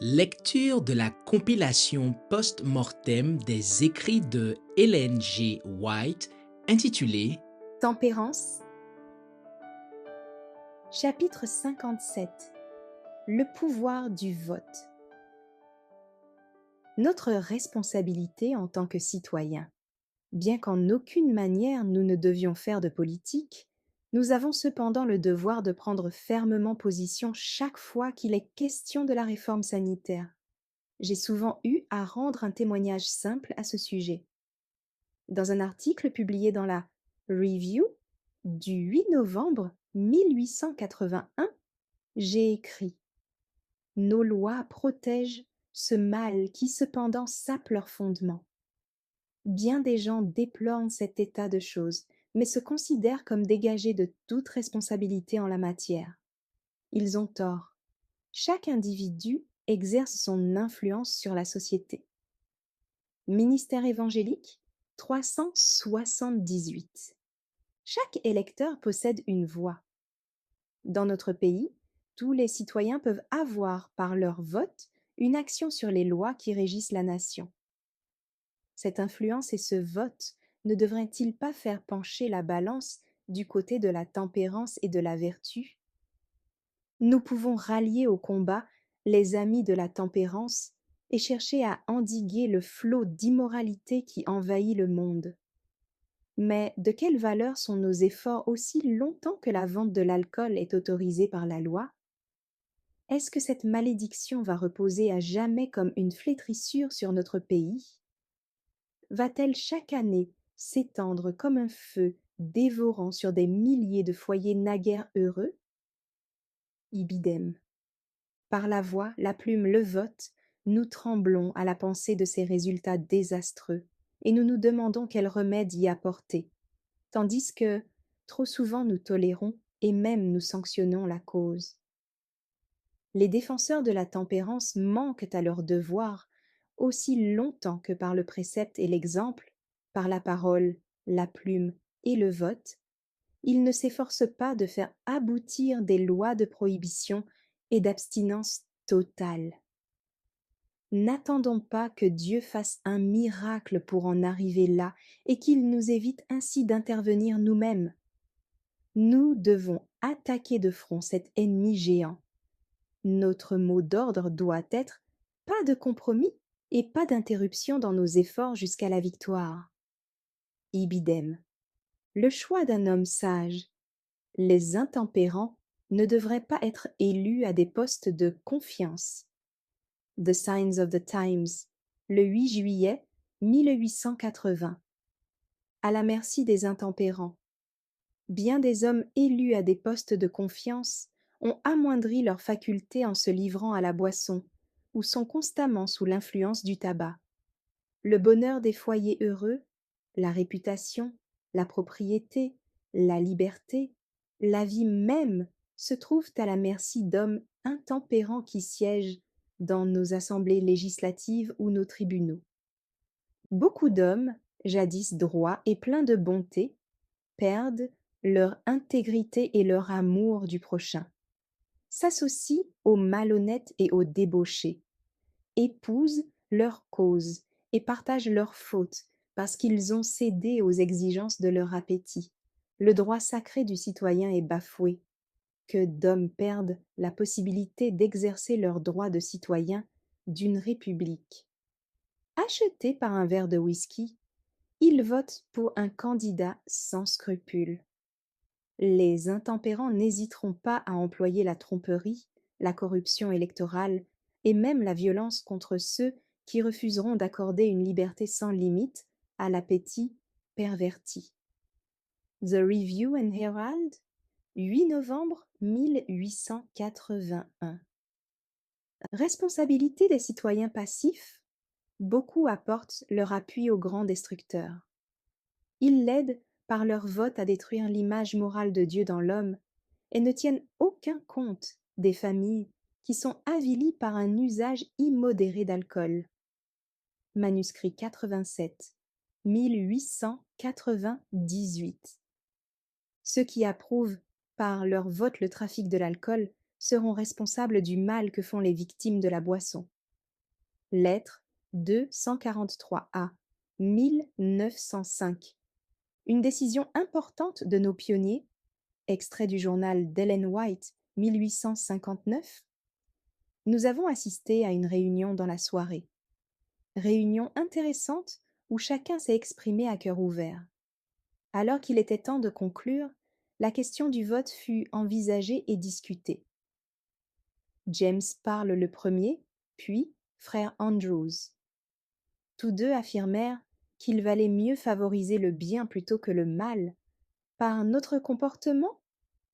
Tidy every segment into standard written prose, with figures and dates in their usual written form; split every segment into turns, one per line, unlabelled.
Lecture de la compilation post-mortem des écrits de Ellen G. White intitulée
Tempérance. Chapitre 57. Le pouvoir du vote. Notre responsabilité en tant que citoyens. Bien qu'en aucune manière nous ne devions faire de politique, nous avons cependant le devoir de prendre fermement position chaque fois qu'il est question de la réforme sanitaire. J'ai souvent eu à rendre un témoignage simple à ce sujet. Dans un article publié dans la Review du 8 novembre 1881, j'ai écrit: Nos lois protègent ce mal qui cependant sape leur fondement. Bien des gens déplorent cet état de choses, mais se considèrent comme dégagés de toute responsabilité en la matière. Ils ont tort. Chaque individu exerce son influence sur la société. Ministère évangélique 378. Chaque électeur possède une voix. Dans notre pays, tous les citoyens peuvent avoir, par leur vote, une action sur les lois qui régissent la nation. Cette influence et ce vote ne devraient-ils pas faire pencher la balance du côté de la tempérance et de la vertu? Nous pouvons rallier au combat les amis de la tempérance et chercher à endiguer le flot d'immoralité qui envahit le monde. Mais de quelle valeur sont nos efforts aussi longtemps que la vente de l'alcool est autorisée par la loi? Est-ce que cette malédiction va reposer à jamais comme une flétrissure sur notre pays? Va-t-elle chaque année s'étendre comme un feu dévorant sur des milliers de foyers naguère heureux? Ibidem. Par la voix, la plume, le vote, nous tremblons à la pensée de ces résultats désastreux, et nous nous demandons quel remède y apporter, tandis que, trop souvent, nous tolérons et même nous sanctionnons la cause. Les défenseurs de la tempérance manquent à leur devoir aussi longtemps que par le précepte et l'exemple, par la parole, la plume et le vote, ils ne s'efforcent pas de faire aboutir des lois de prohibition et d'abstinence totale. N'attendons pas que Dieu fasse un miracle pour en arriver là et qu'il nous évite ainsi d'intervenir nous-mêmes. Nous devons attaquer de front cet ennemi géant. Notre mot d'ordre doit être pas de compromis et pas d'interruption dans nos efforts jusqu'à la victoire. Ibidem. Le choix d'un homme sage. Les intempérants ne devraient pas être élus à des postes de confiance. The Signs of the Times, le 8 juillet 1880. À la merci des intempérants. Bien des hommes élus à des postes de confiance ont amoindri leurs facultés en se livrant à la boisson, ou sont constamment sous l'influence du tabac. Le bonheur des foyers heureux, la réputation, la propriété, la liberté, la vie même se trouvent à la merci d'hommes intempérants qui siègent dans nos assemblées législatives ou nos tribunaux. Beaucoup d'hommes, jadis droits et pleins de bonté, perdent leur intégrité et leur amour du prochain, s'associent aux malhonnêtes et aux débauchés, épousent leur cause et partagent leurs fautes parce qu'ils ont cédé aux exigences de leur appétit. Le droit sacré du citoyen est bafoué. Que d'hommes perdent la possibilité d'exercer leurs droits de citoyen d'une république. Achetés par un verre de whisky, ils votent pour un candidat sans scrupules. Les intempérants n'hésiteront pas à employer la tromperie, la corruption électorale et même la violence contre ceux qui refuseront d'accorder une liberté sans limite à l'appétit perverti. The Review and Herald, 8 novembre 1881. Responsabilité des citoyens passifs. Beaucoup apportent leur appui aux grands destructeurs. Ils l'aident par leur vote à détruire l'image morale de Dieu dans l'homme et ne tiennent aucun compte des familles qui sont avilies par un usage immodéré d'alcool. Manuscrit 87, 1898. Ceux qui approuvent par leur vote le trafic de l'alcool seront responsables du mal que font les victimes de la boisson. Lettre 243A, 1905. Une décision importante de nos pionniers, extrait du journal d'Ellen White, 1859. Nous avons assisté à une réunion dans la soirée. Réunion intéressante où chacun s'est exprimé à cœur ouvert. Alors qu'il était temps de conclure, la question du vote fut envisagée et discutée. James parle le premier, puis frère Andrews. Tous deux affirmèrent qu'il valait mieux favoriser le bien plutôt que le mal par notre comportement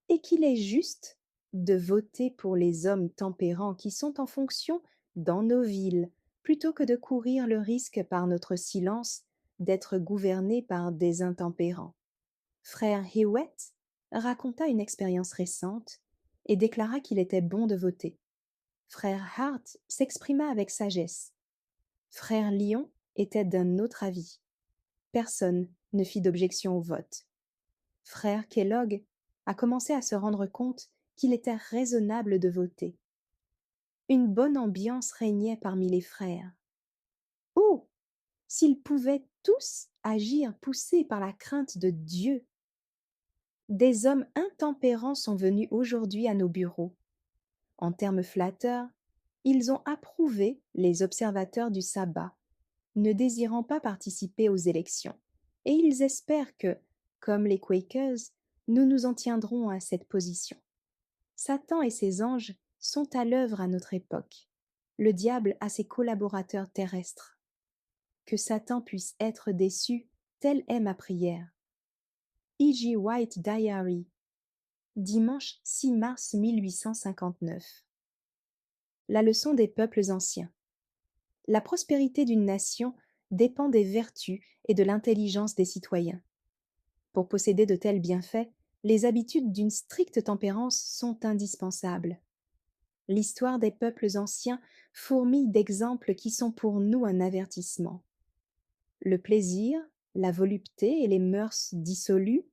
et qu'il est juste de voter pour les hommes tempérants qui sont en fonction dans nos villes plutôt que de courir le risque par notre silence d'être gouvernés par des intempérants. Frère Hewitt raconta une expérience récente et déclara qu'il était bon de voter. Frère Hart s'exprima avec sagesse. Frère Lyon était d'un autre avis. Personne ne fit d'objection au vote. Frère Kellogg a commencé à se rendre compte qu'il était raisonnable de voter. Une bonne ambiance régnait parmi les frères. Oh! S'ils pouvaient tous agir poussés par la crainte de Dieu! Des hommes intempérants sont venus aujourd'hui à nos bureaux. En termes flatteurs, ils ont approuvé les observateurs du sabbat, ne désirant pas participer aux élections, et ils espèrent que, comme les Quakers, nous nous en tiendrons à cette position. Satan et ses anges sont à l'œuvre à notre époque. Le diable a ses collaborateurs terrestres. Que Satan puisse être déçu, telle est ma prière. E.G. White Diary, dimanche 6 mars 1859. La leçon des peuples anciens. La prospérité d'une nation dépend des vertus et de l'intelligence des citoyens. Pour posséder de tels bienfaits, les habitudes d'une stricte tempérance sont indispensables. L'histoire des peuples anciens fourmille d'exemples qui sont pour nous un avertissement. Le plaisir, la volupté et les mœurs dissolues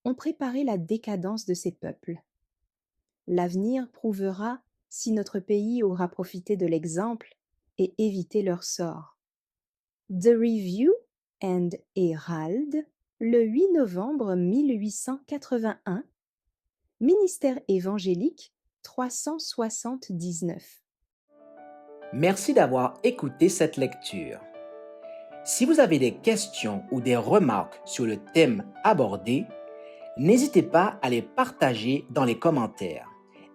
ont préparé la décadence de ces peuples. L'avenir prouvera si notre pays aura profité de l'exemple et évité leur sort. The Review and Herald, le 8 novembre 1881, Ministère évangélique 379.
Merci d'avoir écouté cette lecture. Si vous avez des questions ou des remarques sur le thème abordé, n'hésitez pas à les partager dans les commentaires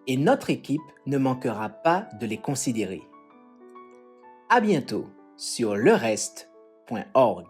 et notre équipe ne manquera pas de les considérer. À bientôt sur lereste.org.